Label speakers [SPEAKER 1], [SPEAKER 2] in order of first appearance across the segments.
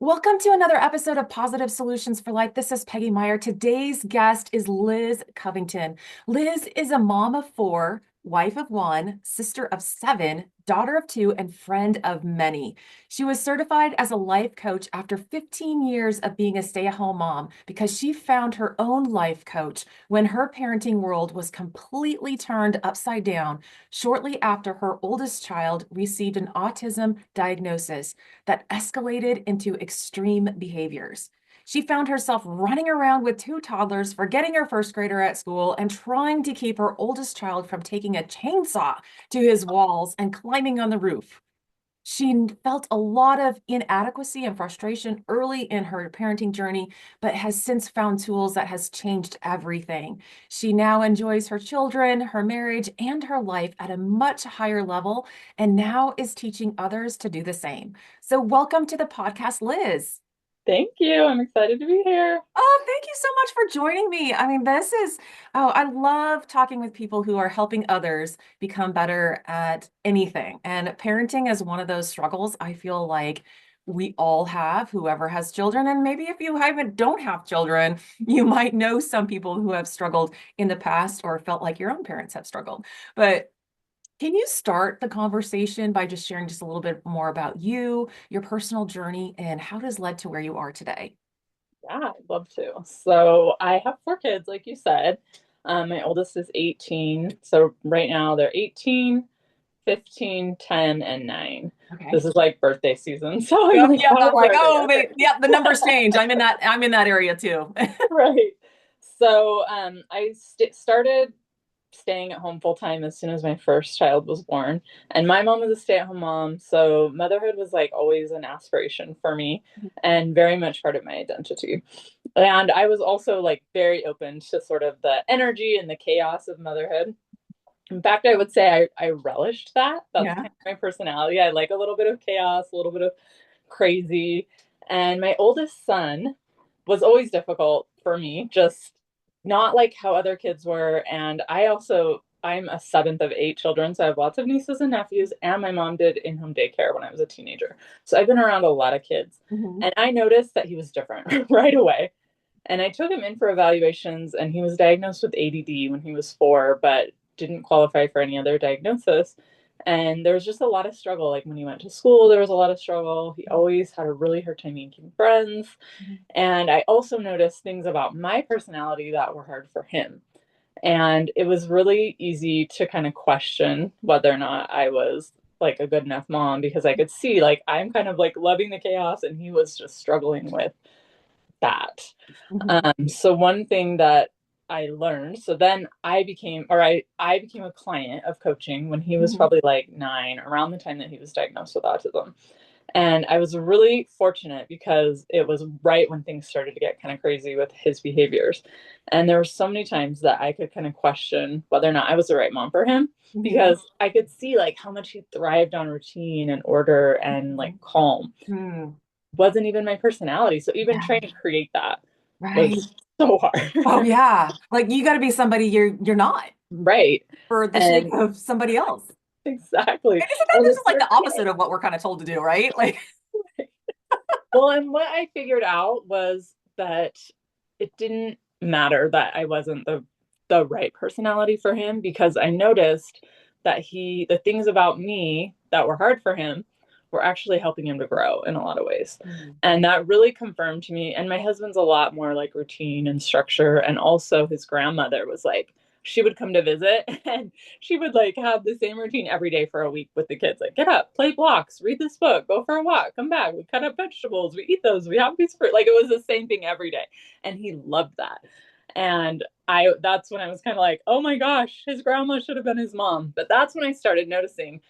[SPEAKER 1] Welcome to another episode of Positive Solutions for Life. This is Peggy Meyer. Today's guest is Liz Covington. Liz is a mom of four, wife of one, sister of seven, daughter of two, and friend of many. She was certified as a life coach after 15 years of being a stay-at-home mom because she found her own life coach when her parenting world was completely turned upside down shortly after her oldest child received an autism diagnosis that escalated into extreme behaviors. She found herself running around with two toddlers, forgetting her first grader at school, and trying to keep her oldest child from taking a chainsaw to his walls and climbing on the roof. She felt a lot of inadequacy and frustration early in her parenting journey, but has since found tools that has changed everything. She now enjoys her children, her marriage, and her life at a much higher level, and now is teaching others to do the same. So welcome to the podcast, Liz.
[SPEAKER 2] Thank you. I'm excited to be here.
[SPEAKER 1] Oh, thank you so much for joining me. I love talking with people who are helping others become better at anything. And parenting is one of those struggles I feel like we all have, whoever has children. And maybe if you haven't, don't have children, you might know some people who have struggled in the past or felt like your own parents have struggled. But can you start the conversation by just sharing just a little bit more about you, your personal journey, and how it has led to where you are today?
[SPEAKER 2] Yeah, I'd love to. So I have four kids, like you said. My oldest is 18. So right now they're 18, 15, 10, and 9.
[SPEAKER 1] Okay.
[SPEAKER 2] This is like birthday season. So I'm
[SPEAKER 1] Yep,
[SPEAKER 2] like,
[SPEAKER 1] yep.
[SPEAKER 2] how
[SPEAKER 1] I'm
[SPEAKER 2] old
[SPEAKER 1] like,
[SPEAKER 2] are they?
[SPEAKER 1] oh,
[SPEAKER 2] Okay.
[SPEAKER 1] yeah, the numbers change. I'm in that area too.
[SPEAKER 2] Right. So I started staying at home full time as soon as my first child was born. And my mom was a stay at home mom. So motherhood was like always an aspiration for me and very much part of my identity. And I was also like very open to sort of the energy and the chaos of motherhood. In fact, I would say I relished that. That's
[SPEAKER 1] Yeah.
[SPEAKER 2] kind of my personality. I like a little bit of chaos, a little bit of crazy. And my oldest son was always difficult for me, just not like how other kids were. And I'm a seventh of eight children. So I have lots of nieces and nephews. And my mom did in home daycare when I was a teenager. So I've been around a lot of kids.
[SPEAKER 1] Mhm.
[SPEAKER 2] And I noticed that he was different right away. And I took him in for evaluations, and he was diagnosed with ADD when he was 4, but didn't qualify for any other diagnosis. And there was just a lot of struggle. Like when he went to school, there was a lot of struggle. He always had a really hard time making friends. And I also noticed things about my personality that were hard for him. And it was really easy to kind of question whether or not I was like a good enough mom because I could see like I'm kind of like loving the chaos and he was just struggling with that.
[SPEAKER 1] Mhm.
[SPEAKER 2] So one thing that I learned, so then I became a client of coaching when he was
[SPEAKER 1] Mhm.
[SPEAKER 2] probably like 9, around the time that he was diagnosed with autism. And I was really fortunate because it was right when things started to get kind of crazy with his behaviors. And there were so many times that I could kind of question whether or not I was the right mom for him
[SPEAKER 1] Mhm.
[SPEAKER 2] because I could see like how much he thrived on routine and order and like calm.
[SPEAKER 1] Mhm.
[SPEAKER 2] Wasn't even my personality. So even
[SPEAKER 1] Yeah,
[SPEAKER 2] trying to create that
[SPEAKER 1] right.
[SPEAKER 2] was so
[SPEAKER 1] Oh
[SPEAKER 2] hard.
[SPEAKER 1] yeah. Like you got to be somebody you're not
[SPEAKER 2] Right.
[SPEAKER 1] for the sake
[SPEAKER 2] And
[SPEAKER 1] of somebody else.
[SPEAKER 2] exactly.
[SPEAKER 1] And isn't that
[SPEAKER 2] And
[SPEAKER 1] just
[SPEAKER 2] it
[SPEAKER 1] like
[SPEAKER 2] started
[SPEAKER 1] the opposite of what we're kind of told to do, right? Like,
[SPEAKER 2] well, and what I figured out was that it didn't matter that I wasn't the right personality for him because I noticed that the things about me that were hard for him were actually helping him to grow in a lot of ways.
[SPEAKER 1] Mhm.
[SPEAKER 2] And that really confirmed to me. And my husband's a lot more like routine and structure. And also his grandmother was like, she would come to visit and she would like have the same routine every day for a week with the kids. Like, get up, play blocks, read this book, go for a walk, come back. We cut up vegetables, we eat those, we have a piece of fruit. Like it was the same thing every day. And he loved that. And that's when I was kind of like, oh my gosh, his grandma should have been his mom. But that's when I started noticing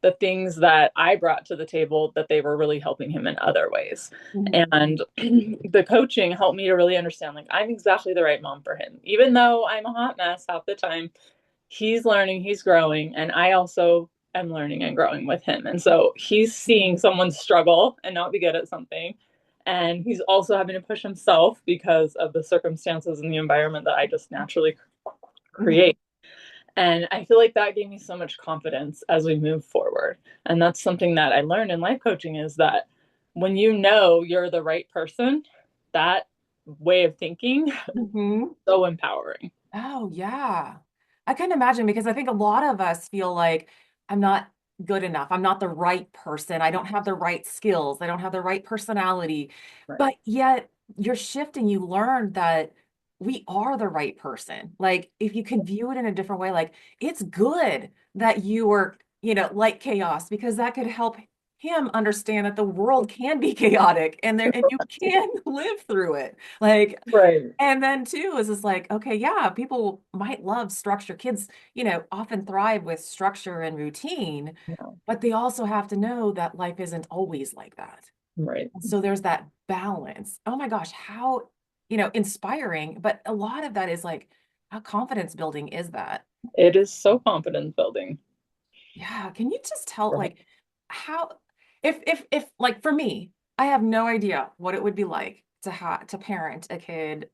[SPEAKER 2] the things that I brought to the table that they were really helping him in other ways.
[SPEAKER 1] Mhm.
[SPEAKER 2] And the coaching helped me to really understand like I'm exactly the right mom for him. Even though I'm a hot mess half the time, he's learning, he's growing, and I also am learning and growing with him. And so he's seeing someone struggle and not be good at something. And he's also having to push himself because of the circumstances and the environment that I just naturally
[SPEAKER 1] Mhm.
[SPEAKER 2] create. And I feel like that gave me so much confidence as we move forward. And that's something that I learned in life coaching is that when you know you're the right person, that way of thinking
[SPEAKER 1] Hmm.
[SPEAKER 2] so empowering.
[SPEAKER 1] Oh, yeah. I can imagine because I think a lot of us feel like I'm not good enough. I'm not the right person. I don't have the right skills. I don't have the right personality.
[SPEAKER 2] Right.
[SPEAKER 1] But yet you're shifting. You learn that we are the right person. Like if you can view it in a different way, like it's good that you were, like chaos because that could help him understand that the world can be chaotic and you can live through it. Like
[SPEAKER 2] Right.
[SPEAKER 1] and then too is like, okay, yeah, people might love structure. Kids, often thrive with structure and routine,
[SPEAKER 2] Yeah.
[SPEAKER 1] but they also have to know that life isn't always like that.
[SPEAKER 2] Right.
[SPEAKER 1] So there's that balance. Oh my gosh, how, inspiring. But a lot of that is like, how confidence building is that?
[SPEAKER 2] It is so confidence building.
[SPEAKER 1] Yeah, can you just tell
[SPEAKER 2] Right.
[SPEAKER 1] like how if like for me, I have no idea what it would be like to parent a kid,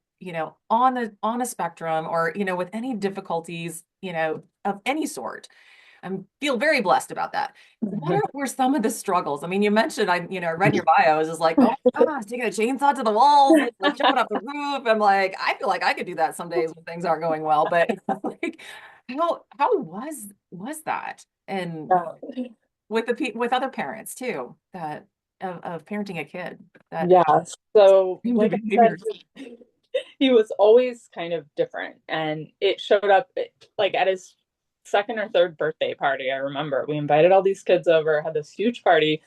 [SPEAKER 1] on a spectrum or, with any difficulties, of any sort. I feel very blessed about that. Were some of the struggles? I mean, you mentioned I read in your bio, I was just like, oh my gosh, taking a chainsaw to the walls, like jumping up the roof. I'm like, I feel like I could do that some days when things aren't going well. But like how was that? And
[SPEAKER 2] Yeah.
[SPEAKER 1] with with other parents too, that of parenting a kid that
[SPEAKER 2] Yeah. So,
[SPEAKER 1] extreme
[SPEAKER 2] like I
[SPEAKER 1] behaviors.
[SPEAKER 2] said, he was always kind of different. And it showed up like at his second or third birthday party. I remember we invited all these kids over, had this huge party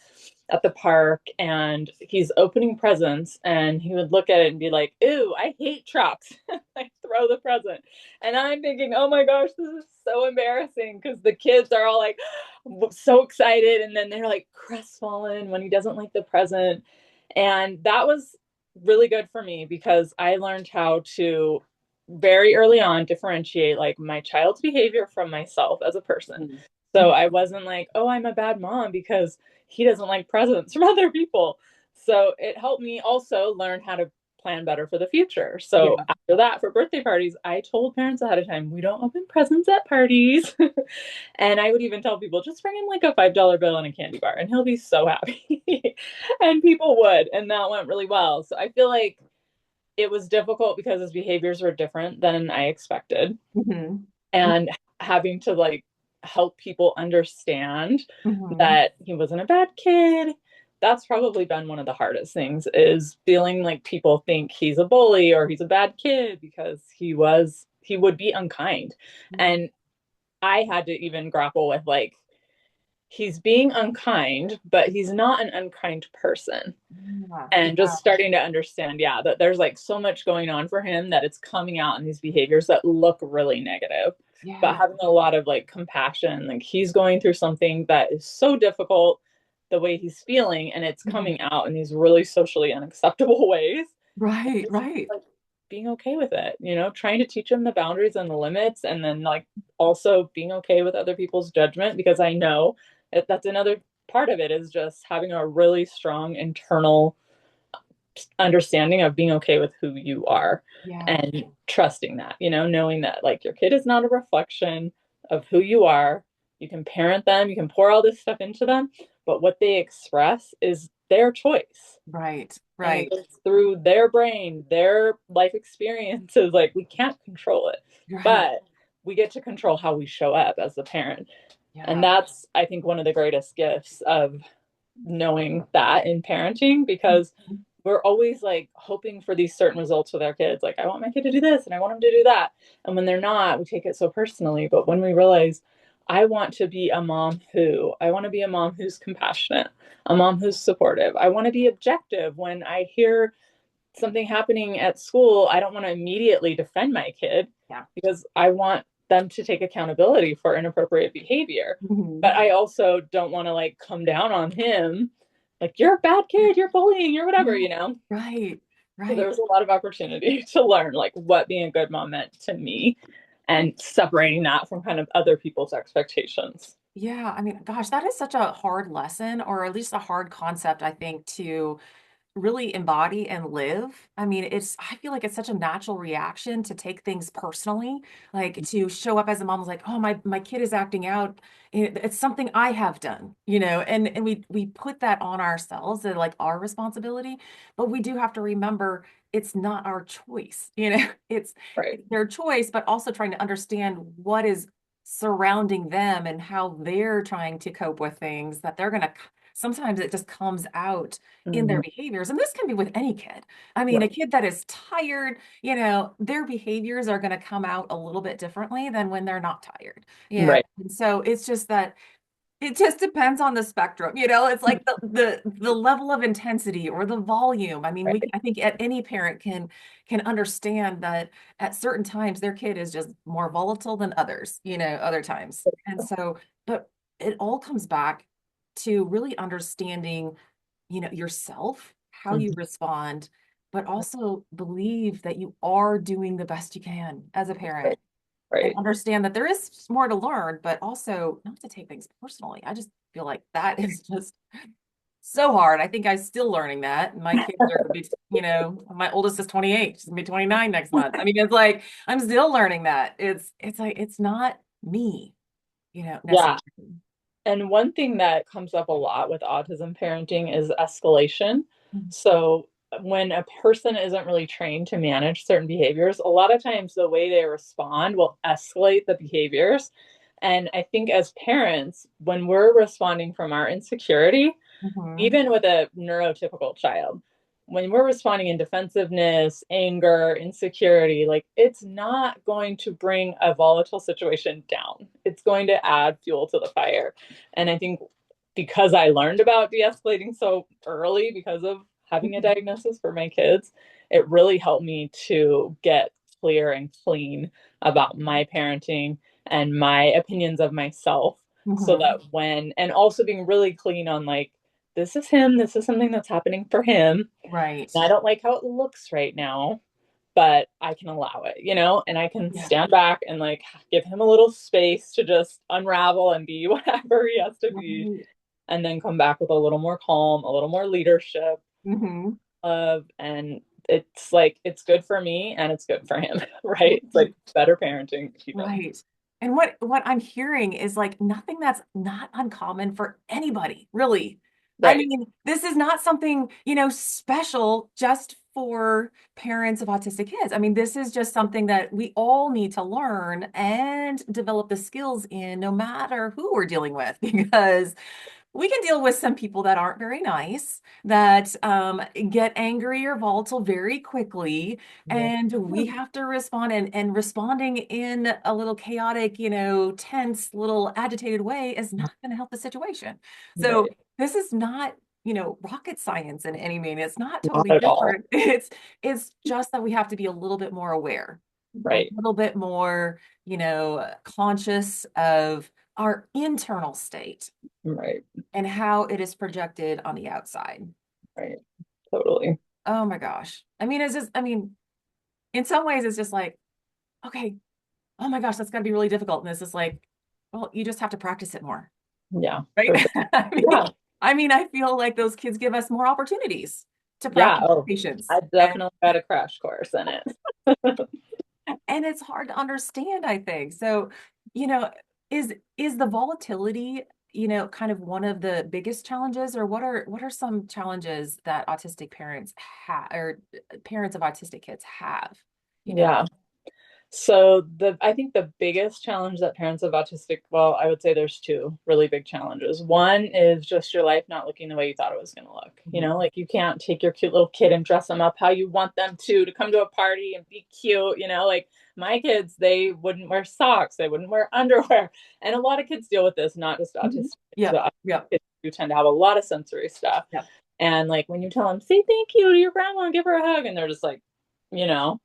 [SPEAKER 2] at the park, and he's opening presents. And he would look at it and be like, "Ew, I hate trucks." Like, throw the present. And I'm thinking, oh my gosh, this is so embarrassing because the kids are all like so excited. And then they're like crestfallen when he doesn't like the present. And that was really good for me because I learned how to very early on differentiate like my child's behavior from myself as a person.
[SPEAKER 1] Mhm.
[SPEAKER 2] So I wasn't like, oh, I'm a bad mom because he doesn't like presents from other people. So it helped me also learn how to plan better for the future. So
[SPEAKER 1] Yeah.
[SPEAKER 2] after that, for birthday parties, I told parents ahead of time, we don't open presents at parties. And I would even tell people, just bring him like a $5 bill and a candy bar, and he'll be so happy. And people would. And that went really well. So I feel like it was difficult because his behaviors were different than I expected.
[SPEAKER 1] Hmm.
[SPEAKER 2] And having to like help people understand
[SPEAKER 1] Hmm.
[SPEAKER 2] that he wasn't a bad kid. That's probably been one of the hardest things is feeling like people think he's a bully or he's a bad kid because he would be unkind. And I had to even grapple with like he's being unkind, but he's not an unkind person.
[SPEAKER 1] Yeah.
[SPEAKER 2] And
[SPEAKER 1] Yeah.
[SPEAKER 2] just starting to understand, yeah, that there's like so much going on for him that it's coming out in these behaviors that look really negative. But
[SPEAKER 1] Yeah.
[SPEAKER 2] having a lot of like compassion, like he's going through something that is so difficult, the way he's feeling, and it's
[SPEAKER 1] Mhm.
[SPEAKER 2] coming out in these really socially unacceptable ways.
[SPEAKER 1] Right, right.
[SPEAKER 2] Like being okay with it, trying to teach him the boundaries and the limits, and then like also being okay with other people's judgment because I know that's another part of it is just having a really strong internal understanding of being okay with who you are
[SPEAKER 1] Yeah.
[SPEAKER 2] and trusting that, knowing that like your kid is not a reflection of who you are. You can parent them, you can pour all this stuff into them, but what they express is their choice.
[SPEAKER 1] Right,
[SPEAKER 2] And it
[SPEAKER 1] right,
[SPEAKER 2] goes through their brain, their life experiences. Like we can't control it,
[SPEAKER 1] right.
[SPEAKER 2] but we get to control how we show up as the parent. And
[SPEAKER 1] Yeah.
[SPEAKER 2] that's, I think, one of the greatest gifts of knowing that in parenting because we're always like hoping for these certain results with our kids. Like, I want my kid to do this and I want him to do that. And when they're not, we take it so personally. But when we realize, I want to be a mom I want to be a mom who's compassionate, a mom who's supportive. I want to be objective when I hear something happening at school. I don't want to immediately defend my kid
[SPEAKER 1] Yeah.
[SPEAKER 2] because I want them to take accountability for inappropriate behavior. But
[SPEAKER 1] Mhm.
[SPEAKER 2] I also don't want to like come down on him like you're a bad kid, you're bullying, you're whatever,
[SPEAKER 1] Yeah. Right,
[SPEAKER 2] So there
[SPEAKER 1] right.
[SPEAKER 2] was a lot of opportunity to learn like what being a good mom meant to me and separating that from kind of other people's expectations.
[SPEAKER 1] Yeah, I mean, gosh, that is such a hard lesson, or at least a hard concept, I think, to really embody and live. I mean, I feel like it's such a natural reaction to take things personally, like to show up as a mom was like, oh, my kid is acting out. It's something I have done, and we put that on ourselves and like our responsibility, but we do have to remember it's not our choice,
[SPEAKER 2] Right.
[SPEAKER 1] it's their choice, but also trying to understand what is surrounding them and how they're trying to cope with things that they're gonna sometimes it just comes out in their
[SPEAKER 2] Hmm.
[SPEAKER 1] behaviors. And this can be with any kid. I mean, a
[SPEAKER 2] Right.
[SPEAKER 1] kid that is tired, their behaviors are going to come out a little bit differently than when they're not tired. Yeah.
[SPEAKER 2] Right.
[SPEAKER 1] And so it's just that it just depends on the spectrum, it's like the level of intensity or the volume. I mean,
[SPEAKER 2] Right.
[SPEAKER 1] I think at any parent can understand that at certain times their kid is just more volatile than others, other times. And so, but it all comes back to really understanding, yourself, how you
[SPEAKER 2] Mhm.
[SPEAKER 1] respond, but also believe that you are doing the best you can as a parent
[SPEAKER 2] Right.
[SPEAKER 1] and
[SPEAKER 2] Right.
[SPEAKER 1] understand that there is more to learn, but also not to take things personally. I just feel like that is just so hard. I think I'm still learning that. My kids are gonna be, my oldest is 28. She's gonna be 29 next month. I mean, it's like I'm still learning that. It's like it's not me,
[SPEAKER 2] Yeah.
[SPEAKER 1] necessarily.
[SPEAKER 2] And one thing that comes up a lot with autism parenting is escalation.
[SPEAKER 1] Mhm.
[SPEAKER 2] So when a person isn't really trained to manage certain behaviors, a lot of times the way they respond will escalate the behaviors. And I think as parents, when we're responding from our insecurity,
[SPEAKER 1] Mhm.
[SPEAKER 2] even with a neurotypical child, when we're responding in defensiveness, anger, insecurity, like it's not going to bring a volatile situation down. It's going to add fuel to the fire. And I think because I learned about de escalating so early because of having a diagnosis for my kids, it really helped me to get clear and clean about my parenting and my opinions of myself. So
[SPEAKER 1] Mhm.
[SPEAKER 2] that and also being really clean on like, this is him. This is something that's happening for him.
[SPEAKER 1] Right.
[SPEAKER 2] And I don't like how it looks right now, but I can allow it, and I can
[SPEAKER 1] Yeah.
[SPEAKER 2] stand back and like give him a little space to just unravel and be whatever he has to be,
[SPEAKER 1] Right.
[SPEAKER 2] and then come back with a little more calm, a little more leadership,
[SPEAKER 1] Mhm.
[SPEAKER 2] love, and it's like it's good for me and it's good for him, right? It's like better parenting even.
[SPEAKER 1] Right. And what I'm hearing is like nothing that's not uncommon for anybody, really. I
[SPEAKER 2] Right.
[SPEAKER 1] mean, this is not something, special just for parents of autistic kids. I mean, this is just something that we all need to learn and develop the skills in no matter who we're dealing with, because we can deal with some people that aren't very nice, that get angry or volatile very quickly,
[SPEAKER 2] Yeah.
[SPEAKER 1] and we have to respond. And responding in a little chaotic, tense, little agitated way is not going to help the situation. So
[SPEAKER 2] Right.
[SPEAKER 1] this is not, rocket science in any means. It's not
[SPEAKER 2] Not
[SPEAKER 1] totally
[SPEAKER 2] at all.
[SPEAKER 1] different. It's just that we have to be a little bit more aware, a
[SPEAKER 2] Right.
[SPEAKER 1] little bit more, conscious of our internal state
[SPEAKER 2] Right.
[SPEAKER 1] and how it is projected on the outside.
[SPEAKER 2] Right. Totally.
[SPEAKER 1] Oh my gosh. I mean, I mean, in some ways, it's just like, okay, oh my gosh, that's got to be really difficult. And it's just like, well, you just have to practice it more,
[SPEAKER 2] Yeah,
[SPEAKER 1] right?
[SPEAKER 2] for sure.
[SPEAKER 1] I mean,
[SPEAKER 2] Yeah.
[SPEAKER 1] I feel like those kids give us more opportunities to
[SPEAKER 2] Yeah.
[SPEAKER 1] practice
[SPEAKER 2] Oh,
[SPEAKER 1] patience.
[SPEAKER 2] I definitely got a crash course in it.
[SPEAKER 1] And it's hard to understand, I think. So, you know, is the volatility, kind of one of the biggest challenges, or what are some challenges that autistic parents have, or parents of autistic kids have, you know?
[SPEAKER 2] Yeah. So I think the biggest challenge that parents of autistic, well, I would say there's two really big challenges. One is just your life not looking the way you thought it was going to look.
[SPEAKER 1] Mhm.
[SPEAKER 2] Like you can't take your cute little kid and dress them up how you want them to come to a party and be cute. Like my kids, they wouldn't wear socks, they wouldn't wear underwear, and a lot of kids deal with this, not just
[SPEAKER 1] Mhm.
[SPEAKER 2] autistic kids,
[SPEAKER 1] Yep,
[SPEAKER 2] but
[SPEAKER 1] yep,
[SPEAKER 2] kids who tend to have a lot of sensory stuff.
[SPEAKER 1] yep.
[SPEAKER 2] And like when you tell them, say thank you to your grandma and give her a hug, and they're just like, you know,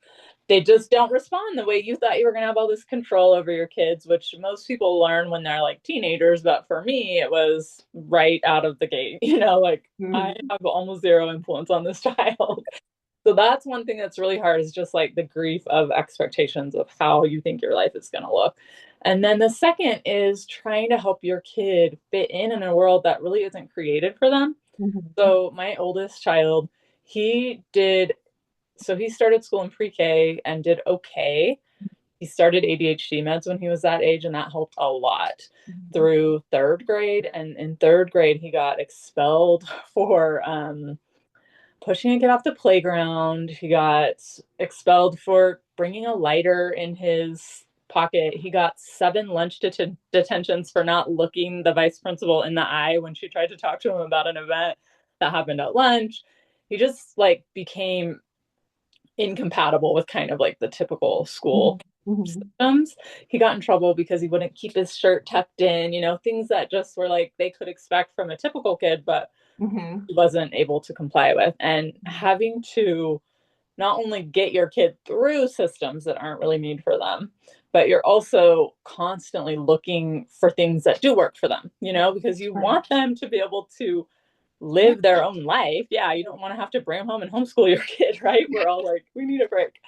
[SPEAKER 2] they just don't respond the way you thought you were going to have all this control over your kids, which most people learn when they're like teenagers. But for me, it was right out of the gate, like I
[SPEAKER 1] Mhm.
[SPEAKER 2] have almost zero influence on this child. So that's one thing that's really hard, is just like the grief of expectations of how you think your life is going to look. And then the second is trying to help your kid fit in a world that really isn't created for them.
[SPEAKER 1] Mhm.
[SPEAKER 2] So my oldest child, he did, so he started school in pre-K and did okay. He started ADHD meds when he was that age, and that helped a lot
[SPEAKER 1] Mhm.
[SPEAKER 2] through third grade. And in third grade, he got expelled for pushing a kid off the playground. He got expelled for bringing a lighter in his pocket. He got 7 lunch detentions for not looking the vice principal in the eye when she tried to talk to him about an event that happened at lunch. He just like became incompatible with kind of like the typical school
[SPEAKER 1] Mhm. Mhm.
[SPEAKER 2] systems. He got in trouble because he wouldn't keep his shirt tucked in, things that just were like they could expect from a typical kid, but
[SPEAKER 1] Mhm.
[SPEAKER 2] he wasn't able to comply with. And having to not only get your kid through systems that aren't really made for them, but you're also constantly looking for things that do work for them, because you
[SPEAKER 1] Right.
[SPEAKER 2] want them to be able to
[SPEAKER 1] Yeah.
[SPEAKER 2] live their own life. Yeah, you don't want to have to bring them home and homeschool your kid, right? We're all like, we need a break.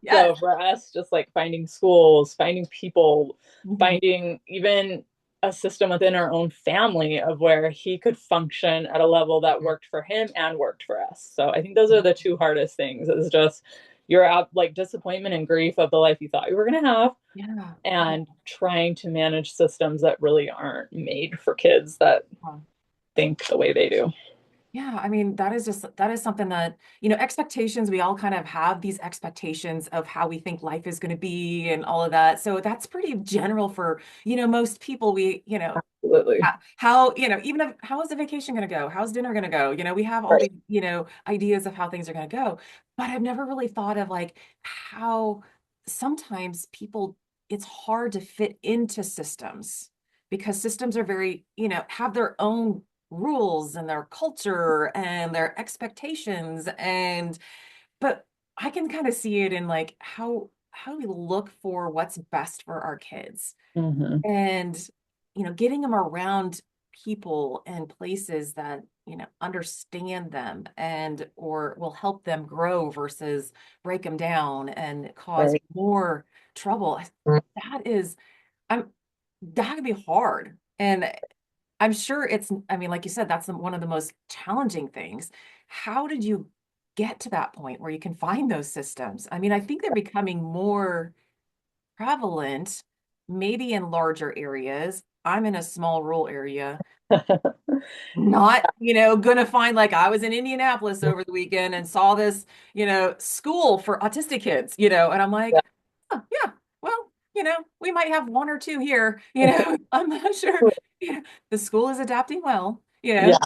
[SPEAKER 1] Yes.
[SPEAKER 2] So for us, just like finding schools, finding people,
[SPEAKER 1] Mhm.
[SPEAKER 2] finding even a system within our own family of where he could function at a level that worked for him and worked for us. So I think those are the two hardest things is just your like disappointment and grief of the life you thought you were going to have
[SPEAKER 1] Yeah.
[SPEAKER 2] and trying to manage systems that really aren't made for kids that
[SPEAKER 1] Yeah.
[SPEAKER 2] think the way they do.
[SPEAKER 1] Yeah, I mean, that is something that, expectations, we all kind of have these expectations of how we think life is going to be and all of that. So that's pretty general for, most people.
[SPEAKER 2] Absolutely.
[SPEAKER 1] How, even if, how is the vacation going to go? How's dinner going to go? We have all
[SPEAKER 2] Right.
[SPEAKER 1] these, ideas of how things are going to go. But I've never really thought of like how sometimes people, it's hard to fit into systems because systems are very, have their own rules and their culture and their expectations. But I can kind of see it in like how do we look for what's best for our kids
[SPEAKER 2] Mm-hmm.
[SPEAKER 1] and getting them around people and places that understand them and or will help them grow versus break them down and cause
[SPEAKER 2] Right.
[SPEAKER 1] more trouble. That is, I'm that could be hard. And I'm sure I mean, like you said, that's one of the most challenging things. How did you get to that point where you can find those systems? I mean, I think they're becoming more prevalent, maybe in larger areas. I'm in a small rural area, not, gonna find like I was in Indianapolis over the weekend and saw this, school for autistic kids, and I'm like, oh, yeah, well, we might have one or two here, I'm not sure. The school is adapting well,
[SPEAKER 2] Yeah.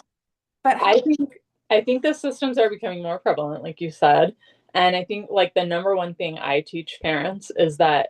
[SPEAKER 1] but how,
[SPEAKER 2] I think I think the systems are becoming more prevalent, like you said. And I think like the number one thing I teach parents is that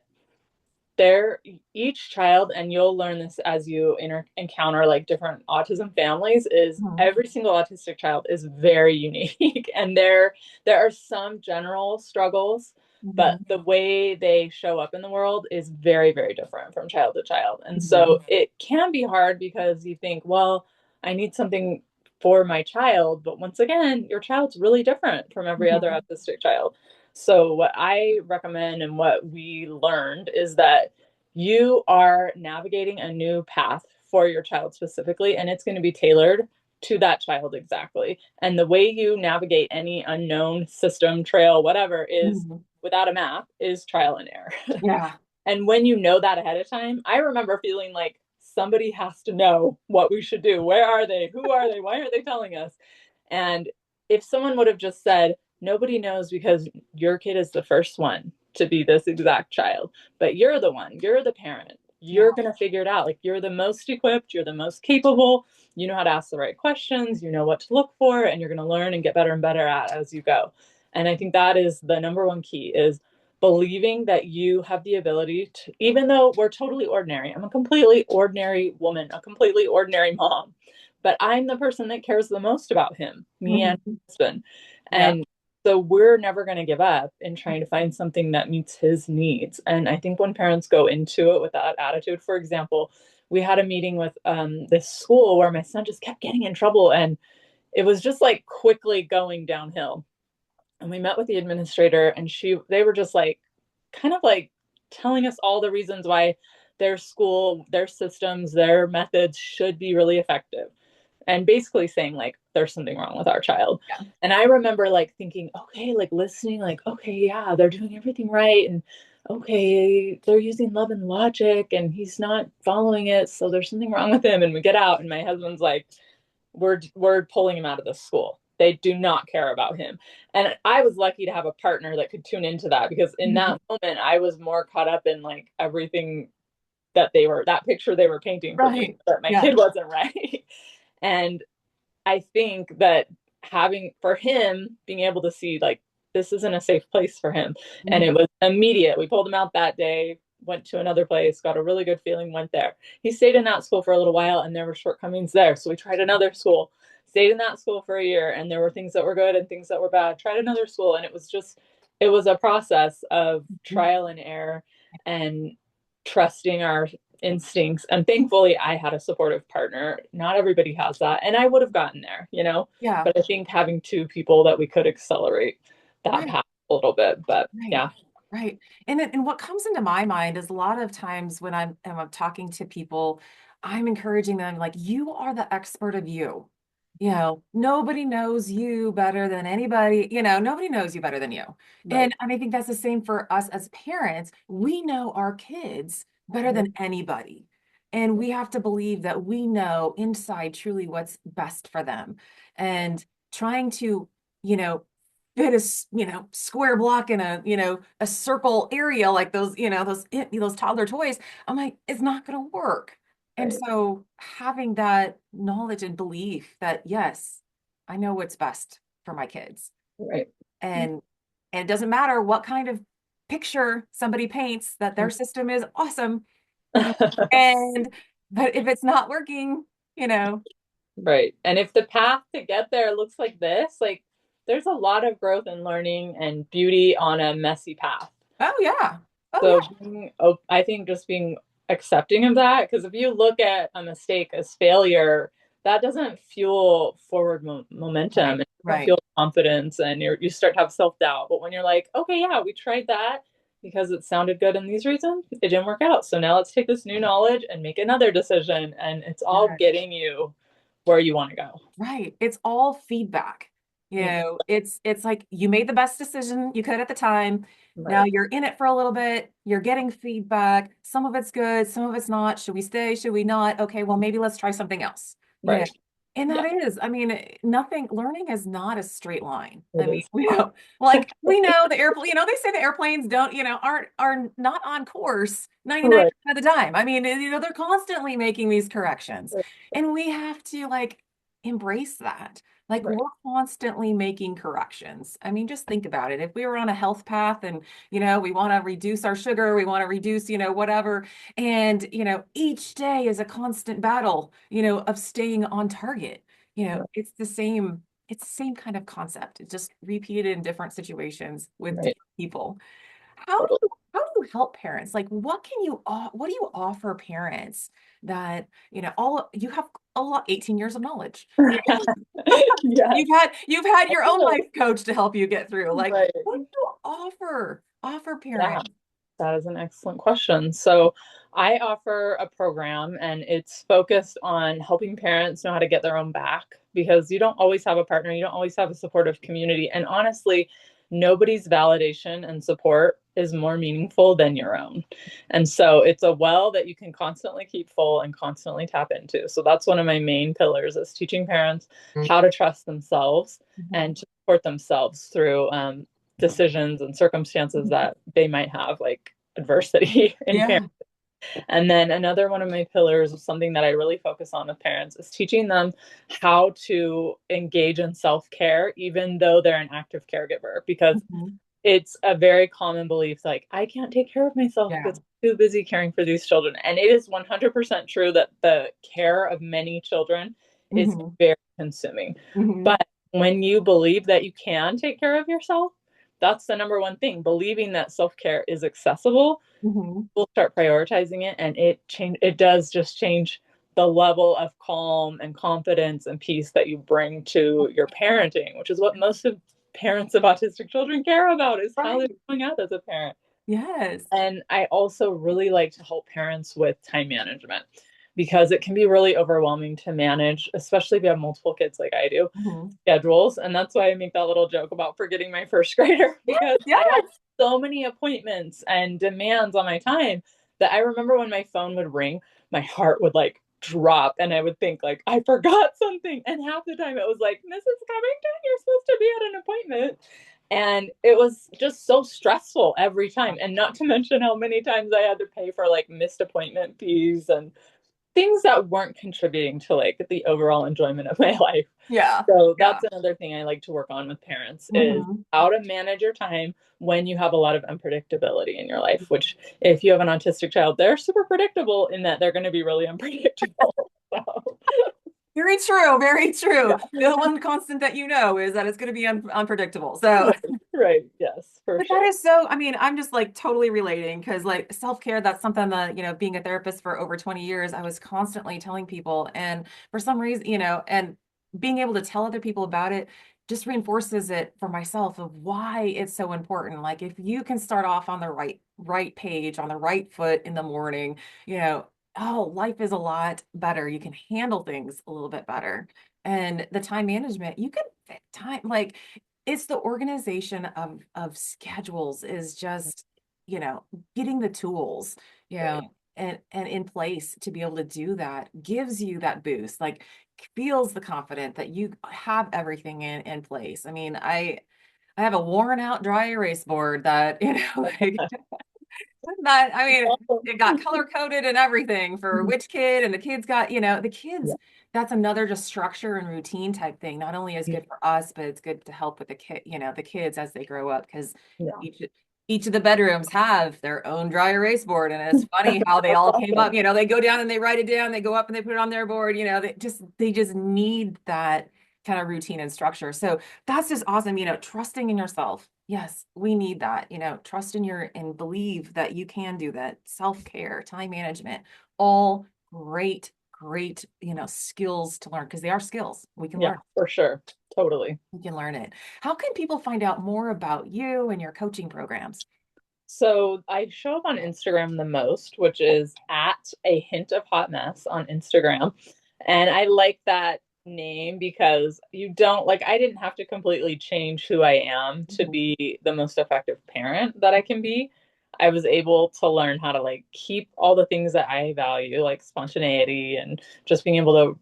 [SPEAKER 2] they're each child, and you'll learn this as you encounter like different autism families, is
[SPEAKER 1] Mhm.
[SPEAKER 2] every single autistic child is very unique. And there are some general struggles, but
[SPEAKER 1] Mhm.
[SPEAKER 2] the way they show up in the world is very, very different from child to child. And
[SPEAKER 1] Mhm.
[SPEAKER 2] so it can be hard because you think, well, I need something for my child, but once again, your child's really different from every other
[SPEAKER 1] Mhm.
[SPEAKER 2] autistic child. So, what I recommend and what we learned is that you are navigating a new path for your child specifically, and it's going to be tailored to that child exactly. And the way you navigate any unknown system, trail, whatever, is
[SPEAKER 1] Mhm.
[SPEAKER 2] without a map, is trial and error.
[SPEAKER 1] Yeah.
[SPEAKER 2] And when you know that ahead of time, I remember feeling like somebody has to know what we should do. Where are they? Who are they? Why aren't they telling us? And if someone would have just said, nobody knows because your kid is the first one to be this exact child, but you're the one, you're the parent,
[SPEAKER 1] Yeah.
[SPEAKER 2] you're going to figure it out. Like you're the most equipped, you're the most capable, you know how to ask the right questions, you know what to look for, and you're going to learn and get better and better at as you go. And I think that is the number one key is believing that you have the ability to, even though we're totally ordinary, I'm a completely ordinary woman, a completely ordinary mom, but I'm the person that cares the most about him, me and
[SPEAKER 1] Mhm.
[SPEAKER 2] my husband.
[SPEAKER 1] Yeah.
[SPEAKER 2] And so we're never going to give up in trying to find something that meets his needs. And I think when parents go into it with that attitude, for example, we had a meeting with this school where my son just kept getting in trouble and it was just like quickly going downhill. And we met with the administrator and they were just like kind of like telling us all the reasons why their school, their systems, their methods should be really effective. and basically saying like there's something wrong with our child.
[SPEAKER 1] Yeah.
[SPEAKER 2] And I remember like thinking, okay, like listening, like, okay, yeah, they're doing everything right. And okay, they're using love and logic and he's not following it. So there's something wrong with him. And we get out and my husband's like, we're pulling him out of the school. They do not care about him. And I was lucky to have a partner that could tune into that because in
[SPEAKER 1] Mhm.
[SPEAKER 2] that moment I was more caught up in like everything that picture they were painting for me
[SPEAKER 1] Right.
[SPEAKER 2] that my
[SPEAKER 1] Yeah.
[SPEAKER 2] kid wasn't right. And I think that having for him being able to see like this isn't a safe place for him. And
[SPEAKER 1] Mhm.
[SPEAKER 2] it was immediate. We pulled him out that day, went to another place, got a really good feeling, went there. He stayed in that school for a little while and there were shortcomings there. So we tried another school, stayed in that school for a year, and there were things that were good and things that were bad. Tried another school, and it was a process of
[SPEAKER 1] Mhm.
[SPEAKER 2] trial and error and trusting our instincts. And thankfully, I had a supportive partner. Not everybody has that. And I would have gotten there, you know?
[SPEAKER 1] Yeah.
[SPEAKER 2] But I think having two people that we could accelerate that
[SPEAKER 1] Right.
[SPEAKER 2] path a little bit. But
[SPEAKER 1] Right.
[SPEAKER 2] yeah,
[SPEAKER 1] Right. And what comes into my mind is a lot of times when I'm talking to people, I'm encouraging them like you are the expert of you. Nobody knows you better than anybody, nobody knows you better than you.
[SPEAKER 2] right.
[SPEAKER 1] And I think that's the same for us as parents. We know our kids better than anybody. And we have to believe that we know inside truly what's best for them. And trying to, you know, fit a square block in a circle area like those toddler toys. I'm like, it's not going to work. And
[SPEAKER 2] Right.
[SPEAKER 1] so having that knowledge and belief that yes, I know what's best for my kids.
[SPEAKER 2] Right.
[SPEAKER 1] And and it doesn't matter what kind of picture somebody paints that their system is awesome. And but if it's not working, you know,
[SPEAKER 2] Right. And if the path to get there looks like this, like there's a lot of growth and learning and beauty on a messy path.
[SPEAKER 1] oh yeah. Oh
[SPEAKER 2] So
[SPEAKER 1] yeah.
[SPEAKER 2] I think just being accepting of that, because if you look at a mistake as failure, that doesn't fuel forward momentum.
[SPEAKER 1] Right.
[SPEAKER 2] It doesn't
[SPEAKER 1] Right.
[SPEAKER 2] fuel confidence, and you start to have self doubt. But when you're like, okay, yeah, we tried that because it sounded good in these reasons, it didn't work out. So now let's take this new knowledge and make another decision, and it's all
[SPEAKER 1] Yeah.
[SPEAKER 2] getting you where you want to go.
[SPEAKER 1] Right. It's all feedback. It's like you made the best decision you could at the time. Now
[SPEAKER 2] Right.
[SPEAKER 1] you're in it for a little bit. You're getting feedback. Some of it's good, some of it's not. Should we stay? Should we not? Okay, well, maybe let's try something else. You know,
[SPEAKER 2] Right.
[SPEAKER 1] and
[SPEAKER 2] Yeah.
[SPEAKER 1] that is, I mean, nothing, learning is not a straight line. I
[SPEAKER 2] It
[SPEAKER 1] mean,
[SPEAKER 2] is.
[SPEAKER 1] we know the airplane, they say the airplanes don't, are not on course
[SPEAKER 2] Right.
[SPEAKER 1] 99% of the time. I mean, they're constantly making these corrections.
[SPEAKER 2] Right.
[SPEAKER 1] And we have to like embrace that. Like
[SPEAKER 2] Right.
[SPEAKER 1] we're constantly making corrections. I mean, just think about it. If we were on a health path and, we want to reduce our sugar, we want to reduce, whatever. And, each day is a constant battle, of staying on target.
[SPEAKER 2] Right.
[SPEAKER 1] It's the same kind of concept. It's just repeated in different situations with
[SPEAKER 2] Right.
[SPEAKER 1] different people. How do
[SPEAKER 2] Totally.
[SPEAKER 1] you help parents? Like what do you offer parents that, all you have a lot 18 years of knowledge.
[SPEAKER 2] Yes.
[SPEAKER 1] You've had
[SPEAKER 2] I
[SPEAKER 1] your own
[SPEAKER 2] know.
[SPEAKER 1] life coach to help you get through. Like,
[SPEAKER 2] Right.
[SPEAKER 1] what do you offer
[SPEAKER 2] Yeah.
[SPEAKER 1] parents?
[SPEAKER 2] That is an excellent question. So, I offer a program and it's focused on helping parents know how to get their own back because you don't always have a partner, you don't always have a supportive community. And honestly, nobody's validation and support is more meaningful than your own. And so, it's a well that you can constantly keep full and constantly tap into. So, that's one of my main pillars is teaching parents how to trust themselves
[SPEAKER 1] Mhm.
[SPEAKER 2] and to support themselves through decisions and circumstances that they might have, like adversity in parents.
[SPEAKER 1] Yeah.
[SPEAKER 2] And then another one of my pillars of something that I really focus on with parents is teaching them how to engage in self care, even though they're an active caregiver, because
[SPEAKER 1] Mhm.
[SPEAKER 2] it's a very common belief like, I can't take care of myself
[SPEAKER 1] Yeah.
[SPEAKER 2] because I'm too busy caring for these children. And it is 100% true that the care of many children is
[SPEAKER 1] Mhm.
[SPEAKER 2] very consuming.
[SPEAKER 1] Mhm.
[SPEAKER 2] But when you believe that you can take care of yourself, that's the number one thing. Believing that self care is accessible,
[SPEAKER 1] Mhm.
[SPEAKER 2] we'll start prioritizing it, and it does just change the level of calm and confidence and peace that you bring to your parenting, which is what most of parents of autistic children care about is how they're
[SPEAKER 1] Right.
[SPEAKER 2] showing up as a parent.
[SPEAKER 1] Yes.
[SPEAKER 2] And I also really like to help parents with time management because it can be really overwhelming to manage, especially if you have multiple kids like I do,
[SPEAKER 1] Mhm.
[SPEAKER 2] schedules. And that's why I make that little joke about forgetting my first grader
[SPEAKER 1] Yes,
[SPEAKER 2] because I had
[SPEAKER 1] yes.
[SPEAKER 2] so many appointments and demands on my time that I remember when my phone would ring, my heart would like drop and I would think like I forgot something. And half the time it was like, Mrs. Covington, you're supposed to be at an appointment. And it was just so stressful every time. And not to mention how many times I had to pay for like missed appointment fees and things that weren't contributing to like the overall enjoyment of my life.
[SPEAKER 1] Yeah.
[SPEAKER 2] So
[SPEAKER 1] Yeah.
[SPEAKER 2] that's another thing I like to work on with parents is
[SPEAKER 1] Hmm.
[SPEAKER 2] how to manage your time when you have a lot of unpredictability in your life, which if you have an autistic child, they're super predictable in that they're going to be really unpredictable. So,
[SPEAKER 1] Very true. Very
[SPEAKER 2] yeah,
[SPEAKER 1] true. The one constant that you know is that it's going to be unpredictable. So,
[SPEAKER 2] right, right. Yes, for
[SPEAKER 1] but that
[SPEAKER 2] sure.
[SPEAKER 1] is so, I mean, I'm just like totally relating because like self-care, that's something that, being a therapist for over 20 years, I was constantly telling people. And for some reason, and being able to tell other people about it just reinforces it for myself of why it's so important. Like if you can start off on the right page, on the right foot in the morning, you know, oh, life is a lot better. You can handle things a little bit better. And the time management, you can fit time like it's the organization of schedules is just, you know, getting the tools, you know,
[SPEAKER 2] Right.
[SPEAKER 1] and in place to be able to do that gives you that boost, like feels the confident that you have everything in place. I mean, I have a worn out dry erase board that, like not, I mean, it got color coded and everything for which kid, and the kids got, the kids,
[SPEAKER 2] Yeah.
[SPEAKER 1] that's another just structure and routine type thing. Not only is good for us, but it's good to help with the kid, the kids as they grow up, because
[SPEAKER 2] Yeah.
[SPEAKER 1] each each of the bedrooms have their own dry erase board. And it's funny how they
[SPEAKER 2] That's
[SPEAKER 1] all came
[SPEAKER 2] awesome.
[SPEAKER 1] up, they go down and they write it down, they go up and they put it on their board, they just need that kind of routine and structure. So that's just awesome, trusting in yourself. Yes, we need that, trust in and believe that you can do that. Self-care, time management, all great, great, skills to learn because they are skills. We can
[SPEAKER 2] Yeah,
[SPEAKER 1] learn.
[SPEAKER 2] for sure. Totally.
[SPEAKER 1] We can learn it. How can people find out more about you and your coaching programs?
[SPEAKER 2] So I show up on Instagram the most, which is at a hint of hot mess on Instagram. And I like that name because you don't like, I didn't have to completely change who I am to
[SPEAKER 1] Mhm.
[SPEAKER 2] be the most effective parent that I can be. I was able to learn how to like keep all the things that I value, like spontaneity and just being able to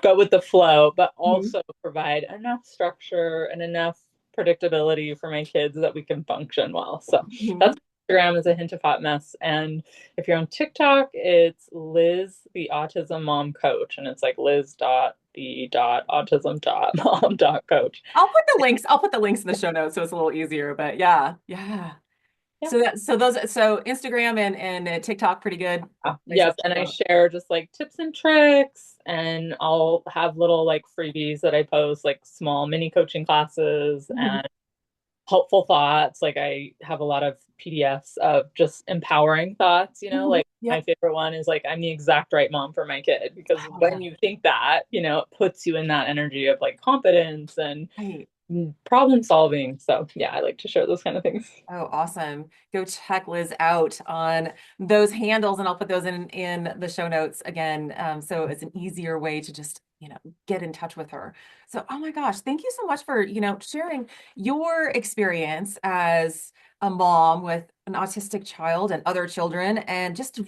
[SPEAKER 2] go with the flow, but
[SPEAKER 1] Mhm.
[SPEAKER 2] also provide enough structure and enough predictability for my kids that we can function well. So
[SPEAKER 1] Mhm.
[SPEAKER 2] that's Instagram is a hint of hot mess. And if you're on TikTok, it's Liz, the autism mom coach. And it's like Liz dot the dot autism dot mom dot coach.
[SPEAKER 1] I'll put the links in the show notes so it's a little easier, but yeah, yeah.
[SPEAKER 2] Yeah.
[SPEAKER 1] So Instagram and TikTok pretty good places
[SPEAKER 2] Yep.
[SPEAKER 1] to
[SPEAKER 2] And I
[SPEAKER 1] go.
[SPEAKER 2] share just like tips and tricks, and I'll have little like freebies that I post, like small mini coaching classes
[SPEAKER 1] Mhm.
[SPEAKER 2] and helpful thoughts. Like I have a lot of PDFs of just empowering thoughts,
[SPEAKER 1] Mhm.
[SPEAKER 2] like my
[SPEAKER 1] Yep.
[SPEAKER 2] favorite one is like, I'm the exact right mom for my kid. Because
[SPEAKER 1] Oh
[SPEAKER 2] when
[SPEAKER 1] yeah.
[SPEAKER 2] you think that, it puts you in that energy of like confidence and
[SPEAKER 1] Right.
[SPEAKER 2] problem solving. So yeah, I like to share those kind of things.
[SPEAKER 1] Oh, awesome. Go check Liz out on those handles, and I'll put those in the show notes again. So it's an easier way to just, get in touch with her. So, oh my gosh, thank you so much for, sharing your experience as a mom with an autistic child and other children, and just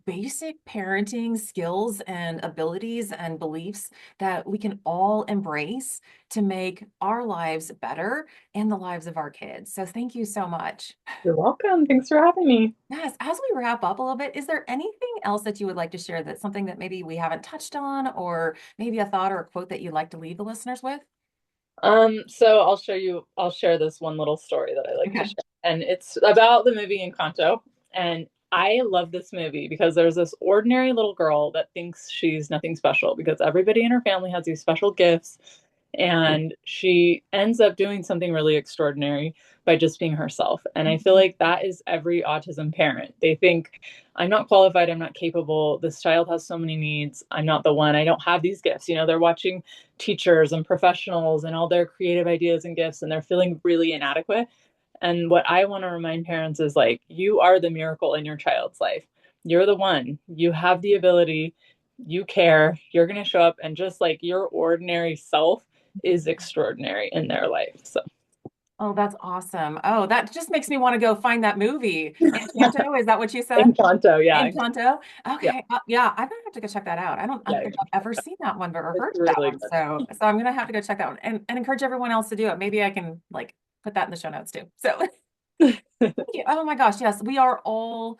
[SPEAKER 1] basic parenting skills and abilities and beliefs that we can all embrace to make our lives better and the lives of our kids. So thank you so much.
[SPEAKER 2] You're welcome. Thanks for having me.
[SPEAKER 1] Yes, as we wrap up a little bit, is there anything else that you would like to share that's something that maybe we haven't touched on, or maybe a thought or a quote that you'd like to leave the listeners with?
[SPEAKER 2] So I'll share this one little story that I like to
[SPEAKER 1] Okay.
[SPEAKER 2] share. And it's about the movie Encanto. And I love this movie because there's this ordinary little girl that thinks she's nothing special because everybody in her family has these special gifts. And she ends up doing something really extraordinary by just being herself. And I feel like that is every autism parent. They think, I'm not qualified, I'm not capable, this child has so many needs, I'm not the one, I don't have these gifts. They're watching teachers and professionals and all their creative ideas and gifts, and they're feeling really inadequate. And what I want to remind parents is like, you are the miracle in your child's life. you're the one. You have the ability, you care, you're going to show up, and just like your ordinary self is extraordinary in their life. So,
[SPEAKER 1] Oh, that's awesome. Oh, that just makes me want to go find that movie. Encanto, is that what you said?
[SPEAKER 2] Encanto, yeah,
[SPEAKER 1] Encanto.
[SPEAKER 2] yeah,
[SPEAKER 1] Okay. Yeah, I'm gonna have to go check that out. I don't
[SPEAKER 2] yeah,
[SPEAKER 1] think I've ever seen that one, but or
[SPEAKER 2] it's
[SPEAKER 1] heard of that
[SPEAKER 2] really
[SPEAKER 1] one.
[SPEAKER 2] good.
[SPEAKER 1] So I'm gonna have to go check that one and encourage everyone else to do it. Maybe I can like put that in the show notes too. So thank you. Oh my gosh, yes, we are all,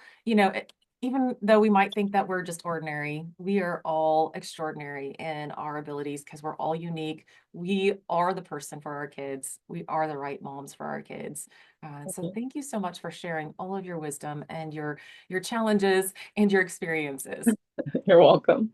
[SPEAKER 1] even though we might think that we're just ordinary, we are all extraordinary in our abilities because we're all unique. We are the person for our kids. We are the right moms for our kids. So thank you so much for sharing all of your wisdom and your challenges and your experiences.
[SPEAKER 2] You're welcome.